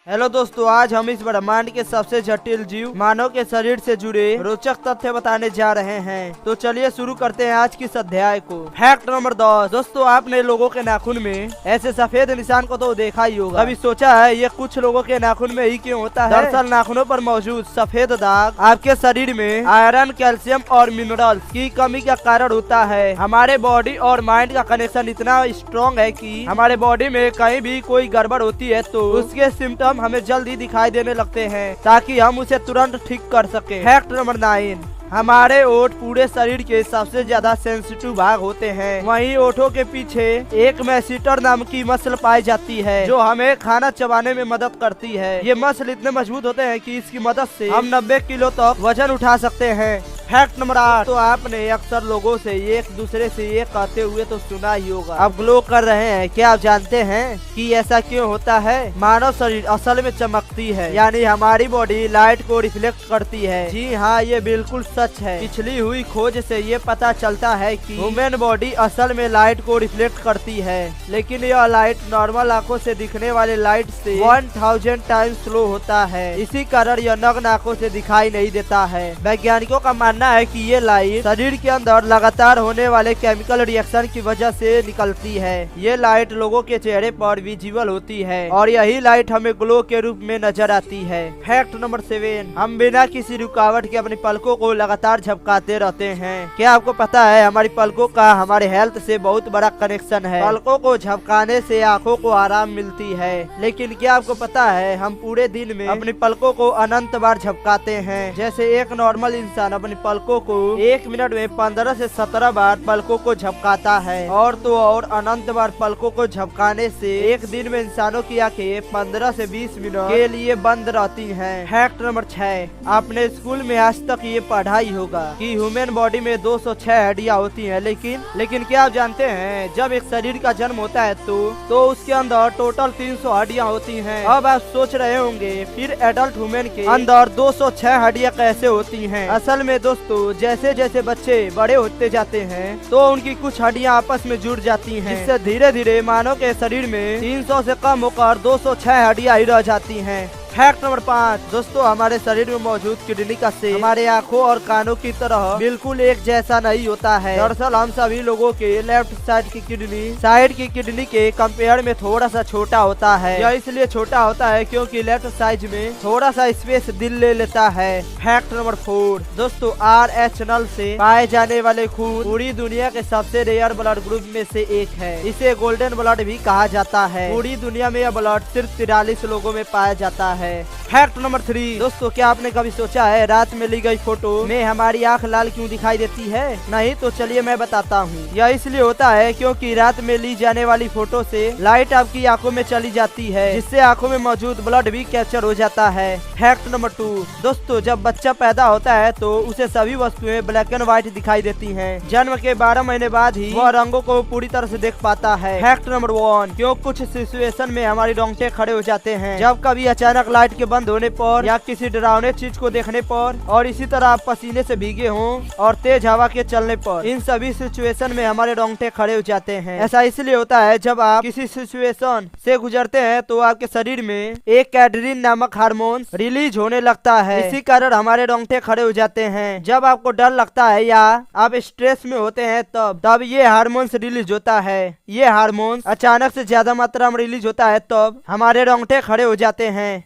Hello दोस्तों, आज हम इस ब्रह्मांड के सबसे जटिल जीव मानव के शरीर से जुड़े रोचक तथ्य बताने जा रहे हैं। तो चलिए शुरू करते हैं आज की इस अध्याय को। Fact number 10। दोस्तों, आपने लोगों के नाखून में ऐसे सफेद निशान को तो देखा ही होगा। कभी सोचा है ये कुछ लोगों के नाखून में ही क्यों होता है? दरअसल नाखूनों पर मौजूद सफेद दाग आपके शरीर में आयरन, कैल्शियम और मिनरल्स की कमी का कारण होता है। हमारे बॉडी और माइंड का कनेक्शन इतना स्ट्रॉन्ग है कि हमारे बॉडी में कहीं भी कोई गड़बड़ होती है तो उसके सिम्टम हमें जल्दी दिखाई देने लगते हैं, ताकि हम उसे तुरंत ठीक कर सकें। Fact number 9। हमारे ओठ पूरे शरीर के सबसे ज्यादा सेंसिटिव भाग होते हैं। वहीं ओठों के पीछे एक मैसेटर नाम की मसल पाई जाती है, जो हमें खाना चबाने में मदद करती है। ये मसल इतने मजबूत होते हैं कि इसकी मदद से हम 90 किलो तक वजन उठा सकते हैं। Fact number 8। तो आपने अक्सर लोगों से एक दूसरे से ये कहते हुए तो सुना ही होगा, आप ग्लो कर रहे हैं। क्या आप जानते हैं कि ऐसा क्यों होता है? मानव शरीर असल में चमकती है, यानी हमारी बॉडी लाइट को रिफ्लेक्ट करती है। जी हाँ, ये बिल्कुल सच है। पिछली हुई खोज से ये पता चलता है कि ह्यूमन बॉडी असल में लाइट को रिफ्लेक्ट करती है, लेकिन यह लाइट नॉर्मल आंखों से दिखने वाले लाइट से 1000 टाइम्स स्लो होता है। इसी कारण यह नग्न आंखों से दिखाई नहीं देता है। वैज्ञानिकों का मानना है कि ये लाइट शरीर के अंदर लगातार होने वाले केमिकल रिएक्शन की वजह से निकलती है। ये लाइट लोगों के चेहरे पर विजिबल होती है और यही लाइट हमें ग्लो के रूप में नजर आती है। Fact number 7। हम बिना किसी रुकावट के अपनी पलकों को लगातार झपकाते रहते हैं। क्या आपको पता है हमारी पलकों का हमारे हेल्थ से बहुत बड़ा कनेक्शन है। पलकों को झपकाने से आंखों को आराम मिलती है, लेकिन क्या आपको पता है हम पूरे दिन में अपनी पलकों को अनंत बार झपकाते हैं। जैसे एक नॉर्मल इंसान अपनी पलकों को 1 मिनट में 15 से 17 बार पलकों को झपकाता है, और तो और अनंत बार पलकों को झपकाने से एक दिन में इंसानों की आंखें 15 से 20 मिनट के लिए बंद रहती हैं। Fact number 6। आपने स्कूल में आज तक ये पढ़ा ही होगा कि ह्यूमन बॉडी में 206 हड्डियां होती हैं, लेकिन क्या आप जानते हैं जब एक शरीर का जन्म होता है तो उसके अंदर टोटल 300 हड्डियां होती हैं। अब आप सोच रहे होंगे फिर एडल्ट ह्यूमन के अंदर 206 हड्डियां कैसे होती हैं? असल में दोस्तों, जैसे जैसे बच्चे बड़े होते जाते हैं तो उनकी कुछ हड्डियां आपस में जुड़ जाती हैं, जिससे धीरे धीरे मानव के शरीर में 300 से कम होकर 206 हड्डियां ही रह जाती हैं। Fact number 5। दोस्तों, हमारे शरीर में मौजूद किडनी का शेप हमारे आँखों और कानों की तरह बिल्कुल एक जैसा नहीं होता है। दरअसल हम सभी लोगों के लेफ्ट साइड की किडनी के कंपेयर में थोड़ा सा छोटा होता है। यह इसलिए छोटा होता है क्योंकि लेफ्ट साइड में थोड़ा सा स्पेस दिल ले लेता है। Fact number 4। दोस्तों, RH नल से पाए जाने वाले खून पूरी दुनिया के सबसे रेयर ब्लड ग्रुप में से एक है। इसे गोल्डन ब्लड भी कहा जाता है। पूरी दुनिया में यह ब्लड सिर्फ 43 लोगों में पाया जाता है। Fact number 3। दोस्तों, क्या आपने कभी सोचा है रात में ली गई फोटो में हमारी आंख लाल क्यों दिखाई देती है? नहीं तो चलिए मैं बताता हूँ। यह इसलिए होता है क्योंकि रात में ली जाने वाली फोटो से लाइट आपकी आंखों में चली जाती है, जिससे आंखों में मौजूद ब्लड भी कैप्चर हो जाता है। Fact number 2। दोस्तों, जब बच्चा पैदा होता है तो उसे सभी वस्तुएं ब्लैक एंड व्हाइट दिखाई देती है। जन्म के 12 महीने बाद ही वह रंगों को पूरी तरह से देख पाता है। Fact number 1। क्यों कुछ सिचुएशन में हमारी रोंगटे खड़े हो जाते हैं जब कभी अचानक लाइट के बंद होने पर या किसी डरावने चीज को देखने पर, और इसी तरह आप पसीने से भीगे हों और तेज हवा के चलने पर। इन सभी सिचुएशन में हमारे रोंगटे खड़े हो जाते हैं। ऐसा इसलिए होता है जब आप किसी सिचुएशन से गुजरते हैं तो आपके शरीर में एक एड्रेनलिन नामक हार्मोन रिलीज होने लगता है। इसी कारण हमारे रोंगटे खड़े हो जाते हैं। जब आपको डर लगता है या आप स्ट्रेस में होते हैं तब ये हार्मोन रिलीज होता है। ये हार्मोन अचानक से ज्यादा मात्रा में रिलीज होता है तब हमारे रोंगटे खड़े हो जाते हैं।